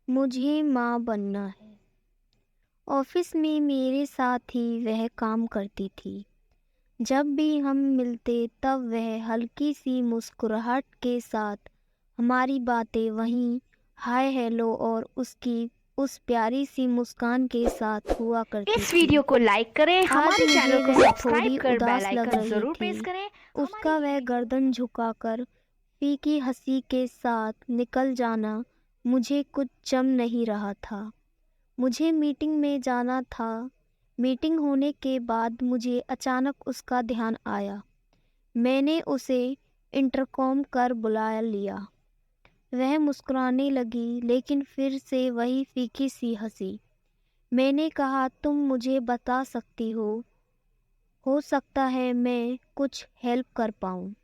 मुझे माँ बनना है। ऑफिस में मेरे साथ ही वह काम करती थी। जब भी हम मिलते तब वह हल्की सी मुस्कुराहट के साथ हमारी बातें वहीं हाय हेलो और उसकी उस प्यारी सी मुस्कान के साथ हुआ करती इस थी। वीडियो को लाइक करें, आज हमारे चैनल मुझे को वह सब्सक्राइब थोड़ी कर बेल उदास लग आइकन रही जरूर प्रेस थी। करें। उसका वह गर्दन झुकाकर फीकी हंसी के साथ निकल जाना मुझे कुछ जम नहीं रहा था। मुझे मीटिंग में जाना था। मीटिंग होने के बाद मुझे अचानक उसका ध्यान आया। मैंने उसे इंटरकॉम कर बुला लिया। वह मुस्कुराने लगी लेकिन फिर से वही फीकी सी हंसी। मैंने कहा तुम मुझे बता सकती हो सकता है मैं कुछ हेल्प कर पाऊँ।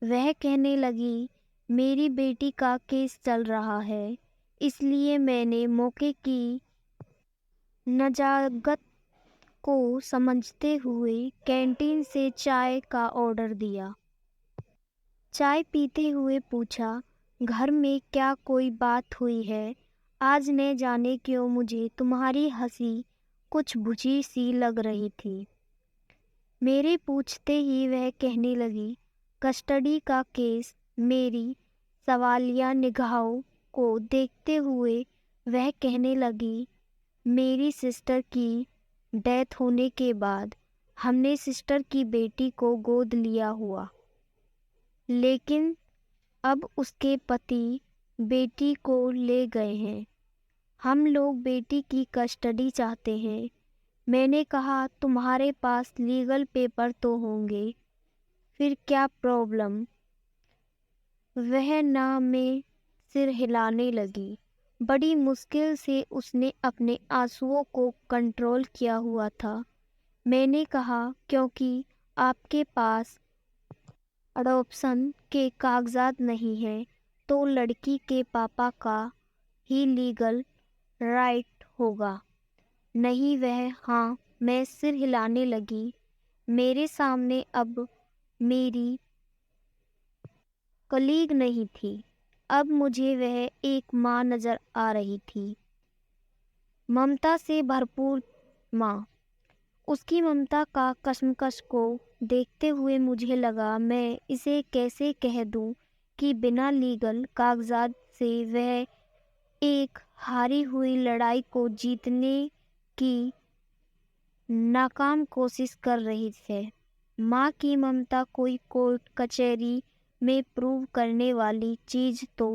वह कहने लगी मेरी बेटी का केस चल रहा है, इसलिए मैंने मौके की नजाकत को समझते हुए कैंटीन से चाय का ऑर्डर दिया। चाय पीते हुए पूछा घर में क्या कोई बात हुई है? आज न जाने क्यों मुझे तुम्हारी हंसी कुछ बुझी सी लग रही थी। मेरे पूछते ही वह कहने लगी कस्टडी का केस। मेरी सवालिया निगाहों को देखते हुए वह कहने लगी मेरी सिस्टर की डेथ होने के बाद हमने सिस्टर की बेटी को गोद लिया हुआ, लेकिन अब उसके पति बेटी को ले गए हैं। हम लोग बेटी की कस्टडी चाहते हैं। मैंने कहा तुम्हारे पास लीगल पेपर तो होंगे, फिर क्या प्रॉब्लम? वह ना में सिर हिलाने लगी। बड़ी मुश्किल से उसने अपने आंसुओं को कंट्रोल किया हुआ था। मैंने कहा क्योंकि आपके पास अडॉप्शन के कागजात नहीं हैं तो लड़की के पापा का ही लीगल राइट होगा। नहीं वह हाँ, मैं सिर हिलाने लगी। मेरे सामने अब मेरी कलीग नहीं थी, अब मुझे वह एक माँ नजर आ रही थी। ममता से भरपूर माँ। उसकी ममता का कशमकश को देखते हुए मुझे लगा मैं इसे कैसे कह दूं कि बिना लीगल कागजात से वह एक हारी हुई लड़ाई को जीतने की नाकाम कोशिश कर रही है। माँ की ममता कोई कोर्ट कचहरी में प्रूव करने वाली चीज तो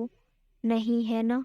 नहीं है ना।